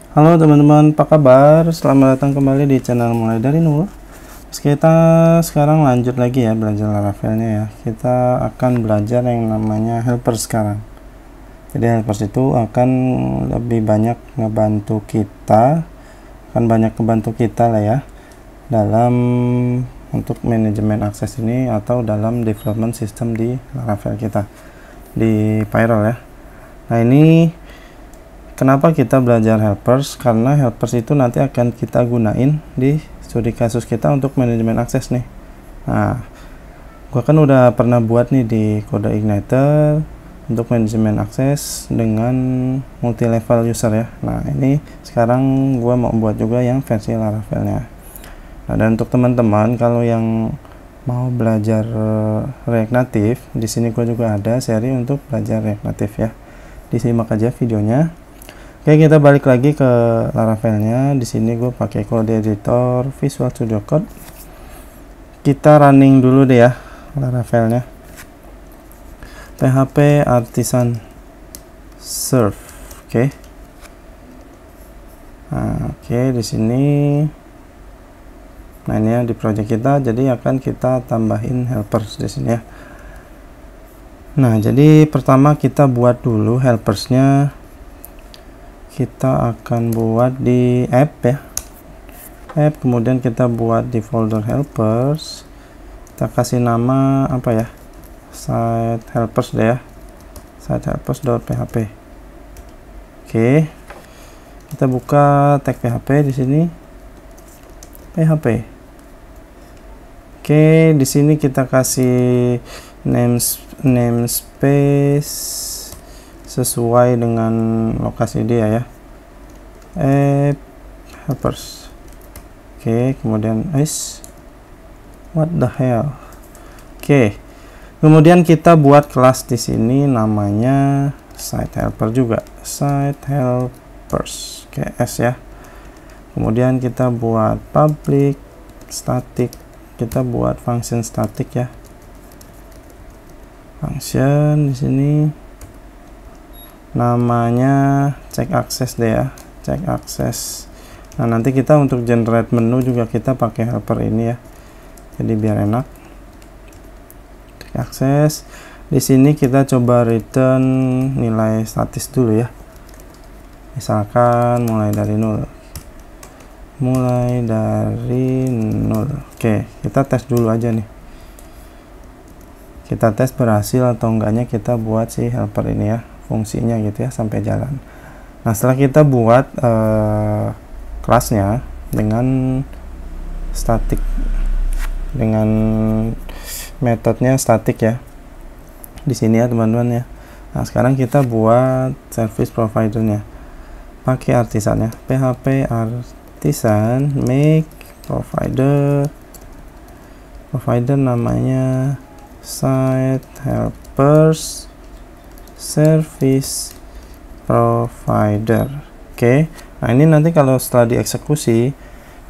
Halo teman-teman, apa kabar? Selamat datang kembali di channel Mulai Dari Nol. Kita sekarang lanjut lagi ya belajar Laravelnya ya. Kita akan belajar yang namanya helper sekarang. Jadi helpers itu akan lebih banyak ngebantu kita, lah ya dalam untuk manajemen akses ini atau dalam development system di Laravel kita di Pyrrole ya. Nah, ini kenapa kita belajar helpers? Karena helpers itu nanti akan kita gunain di studi kasus kita untuk manajemen akses nih. Nah, gua kan udah pernah buat nih di kode igniter untuk manajemen akses dengan multi level user ya. Nah, ini sekarang gua mau buat juga yang versi Laravelnya. Nah, dan untuk teman-teman kalau yang mau belajar React Native, di sini gua juga ada seri untuk belajar React Native ya. Disimak aja videonya. Oke, kita balik lagi ke Laravelnya. Di sini gue pakai kode editor Visual Studio Code. Kita running dulu deh ya Laravelnya. PHP Artisan Serve. Oke. Nah, oke, di sini. Nah, ini ya di project kita. Jadi akan kita tambahin helpers di sini ya. Nah, jadi pertama kita buat dulu helpersnya. Kita akan buat di app ya, app, kemudian kita buat di folder helpers, kita kasih nama apa ya, site helpers deh ya, site helpers.php. Oke, kita buka tag php di sini, php. Oke, di sini kita kasih namespace sesuai dengan lokasi dia ya, app helpers. Oke, kemudian what the hell. Oke, kemudian kita buat kelas di sini namanya site helper juga, site helpers. Oke, s ya. Kemudian kita buat public static, kita buat function static ya, function di sini namanya check access deh ya, check access. Nah, nanti kita untuk generate menu juga kita pakai helper ini ya, jadi biar enak. Check access di sini kita coba return nilai statis dulu ya, misalkan mulai dari 0. Oke, kita tes dulu aja nih, kita tes berhasil atau enggaknya kita buat si helper ini ya, fungsinya gitu ya sampai jalan. Nah, setelah kita buat kelasnya dengan static, dengan metodenya static ya di sini ya teman-teman ya. Nah, sekarang kita buat service providernya pakai artisannya, php artisan make provider namanya site helpers service provider. Oke, nah ini nanti kalau setelah dieksekusi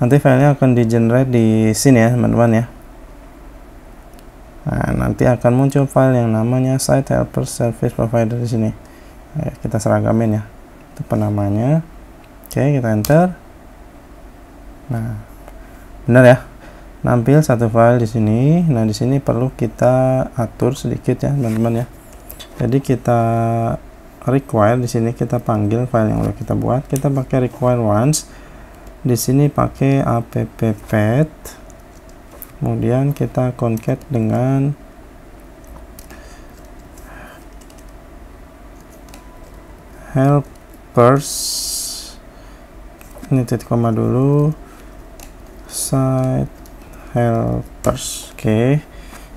nanti filenya akan di generate di sini ya teman-teman ya. Nah, nanti akan muncul file yang namanya site helpers service provider di sini. Nah, kita seragamin ya itu penamanya. Oke, kita enter. Nah, benar ya, nampil satu file di sini. Nah, di sini perlu kita atur sedikit ya teman-teman ya. Jadi kita require di sini, kita panggil file yang udah kita buat, kita pakai require once. Di sini pakai app-path, kemudian kita concat dengan helpers, ini titik koma dulu, site helpers. Oke,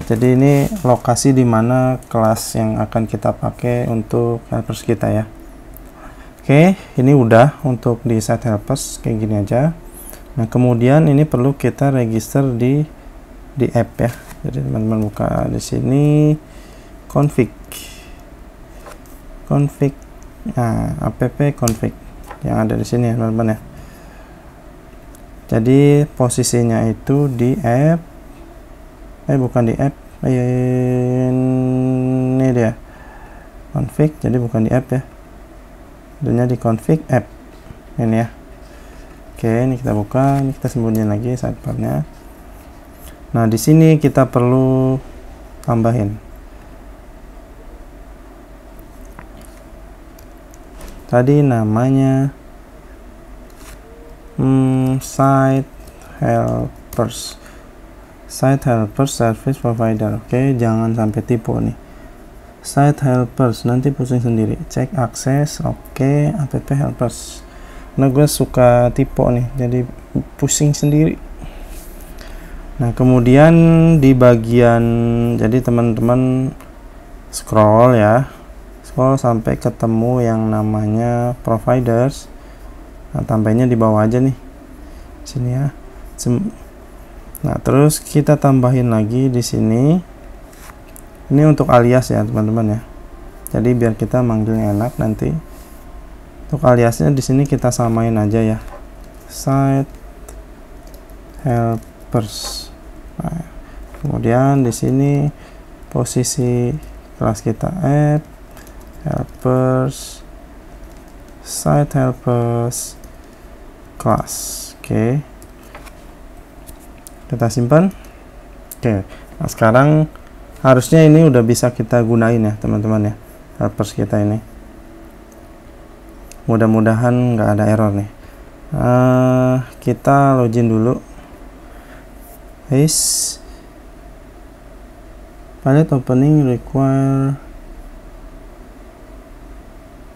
jadi ini lokasi di mana kelas yang akan kita pakai untuk helpers kita ya. Oke, ini udah untuk di site helpers kayak gini aja. Nah, kemudian ini perlu kita register di app ya. Jadi teman-teman buka di sini config. Nah, app config yang ada di sini ya teman-teman ya. Jadi posisinya itu di app, bukan di app, ini dia config, jadi bukan di app ya, adanya di config app. ini ya. Oke, ini kita buka, ini kita sembunyiin lagi sidebarnya. Nah, di sini kita perlu tambahin. Tadi namanya site helpers. Site helpers service provider. Oke, jangan sampai tipu nih. Site helpers, nanti pusing sendiri. Cek akses, oke, app helpers. Nah, gue suka tipe nih, jadi pusing sendiri. Nah, kemudian di bagian, jadi teman-teman scroll ya, scroll sampai ketemu yang namanya providers. Nah, tambahnya di bawah aja nih, sini ya. Nah, terus kita tambahin lagi di sini. Ini untuk alias ya, teman-teman ya. Jadi biar kita manggilnya enak nanti. Untuk aliasnya di sini kita samain aja ya. Site helpers. Nah, kemudian di sini posisi kelas kita app helpers site helpers class. Oke. Kita simpan. Oke. Nah, sekarang harusnya ini udah bisa kita gunain ya, teman-teman ya. Helpers kita ini. Mudah-mudahan nggak ada error nih. Kita login dulu. Pilot opening require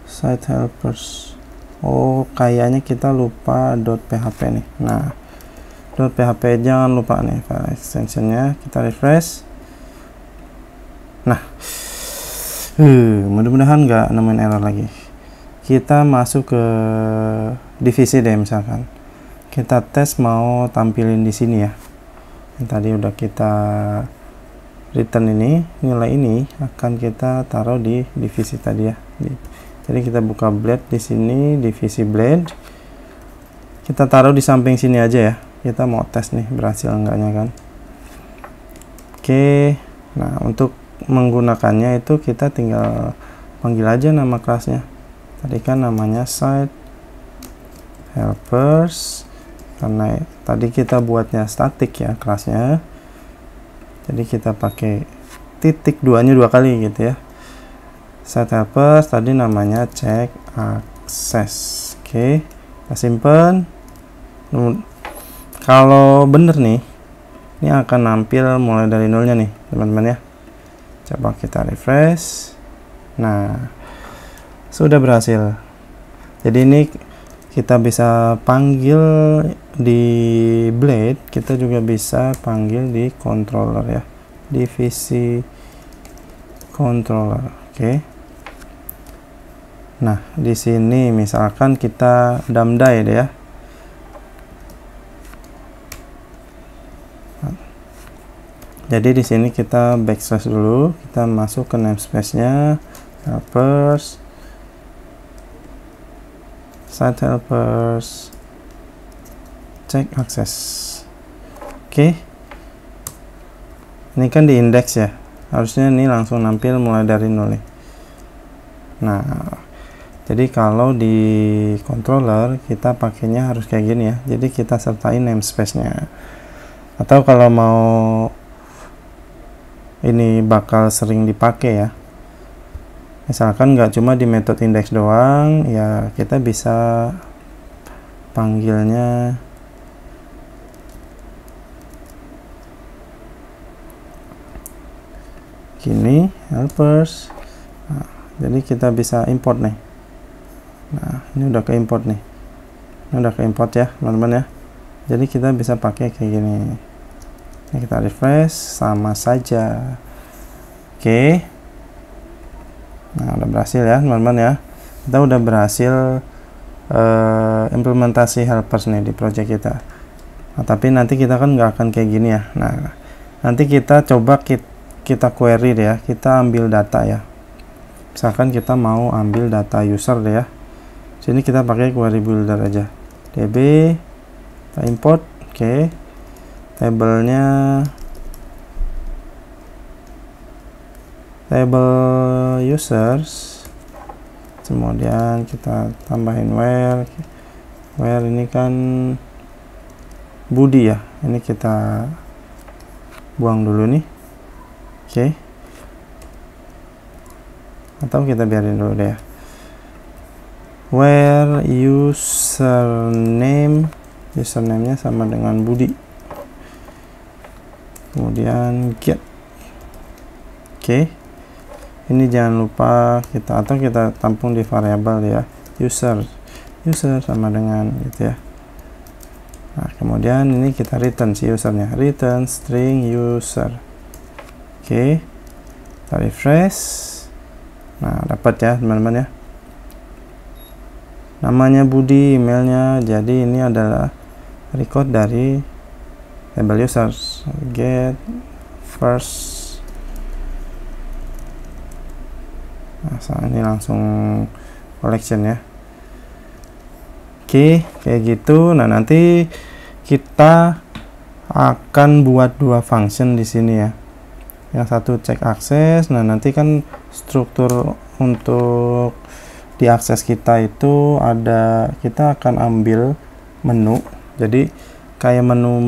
site helpers. Oh, kayaknya kita lupa .php nih. Nah, .php jangan lupa nih file extensionnya. Kita refresh. Nah, mudah-mudahan nggak nemuin error lagi. Kita masuk ke divisi deh, misalkan kita tes mau tampilin di sini ya. Yang tadi udah kita return ini, nilai ini akan kita taruh di divisi tadi ya. Jadi kita buka blade di sini, divisi blade. Kita taruh di samping sini aja ya. Kita mau tes nih berhasil enggaknya kan. Oke. Nah, untuk menggunakannya itu kita tinggal panggil aja nama kelasnya. Tadi kan namanya site helpers, karena tadi kita buatnya statik ya kelasnya, jadi kita pakai titik duanya dua kali gitu ya. Site helpers tadi namanya cek akses. Oke, kita simpen. Kalau bener nih, ini akan nampil mulai dari nolnya nih, teman-teman ya. Coba kita refresh. Nah, sudah berhasil. Jadi ini kita bisa panggil di blade, kita juga bisa panggil di controller ya, divisi controller. Oke. Nah, di sini misalkan kita damdai deh ya. Jadi di sini kita backslash dulu, kita masuk ke namespace-nya helpers, site helpers, cek akses. Oke. Ini kan di indeks ya, harusnya ini langsung nampil mulai dari nol nih. Nah, jadi kalau di controller kita pakainya harus kayak gini ya. Jadi kita sertain namespace-nya. Atau kalau mau ini bakal sering dipakai ya, misalkan nggak cuma di metode index doang ya, kita bisa panggilnya gini, helpers. Nah, jadi kita bisa import nih. Nah, ini udah ke import nih, ini udah ke import ya teman-teman ya. Jadi kita bisa pakai kayak gini. Ini kita refresh, sama saja. Oke. Nah, udah berhasil ya teman-teman ya. Kita udah berhasil implementasi helpers nih di project kita. Nah, tapi nanti kita kan nggak akan kayak gini ya. Nah, nanti kita coba kita query deh ya. Kita ambil data ya. Misalkan kita mau ambil data user deh ya. Sini kita pakai query builder aja. DB, kita import. Oke. Tabelnya table users, kemudian kita tambahin where, where ini kan Budi ya, ini kita buang dulu nih. Oke, atau kita biarin dulu deh ya. Where username-nya sama dengan Budi, kemudian get. Oke, ini jangan lupa kita tampung di variabel ya, user sama dengan gitu ya. Nah, kemudian ini kita return si usernya, return string user. Oke, kita refresh. Nah, dapat ya teman-teman ya, namanya Budi, emailnya. Jadi ini adalah record dari label users, get first. Nah, ini langsung collection ya. Oke, kayak gitu. Nah, nanti kita akan buat dua function di sini ya. Yang satu check access. Nah, nanti kan struktur untuk diakses kita itu ada, kita akan ambil menu. Jadi kayak menu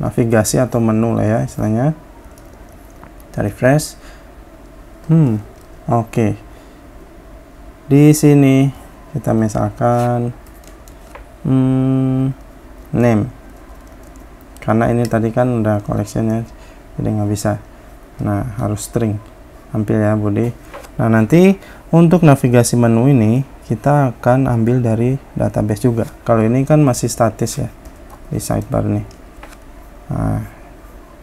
navigasi atau menu lah ya istilahnya. Kita refresh. Oke. Di sini kita misalkan name, karena ini tadi kan udah collectionnya, jadi nggak bisa. Nah, harus string tampil ya Budi. Nah, nanti untuk navigasi menu ini kita akan ambil dari database juga. Kalau ini kan masih statis ya di sidebar nih. Nah,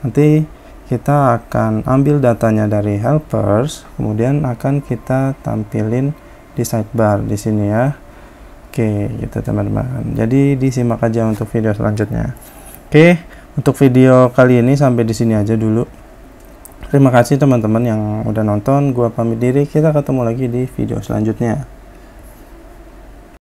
nanti kita akan ambil datanya dari helpers, kemudian akan kita tampilin di sidebar di sini ya. Oke, gitu teman-teman. Jadi disimak aja untuk video selanjutnya. Oke, untuk video kali ini sampai di sini aja dulu. Terima kasih teman-teman yang udah nonton. Gua pamit diri. Kita ketemu lagi di video selanjutnya.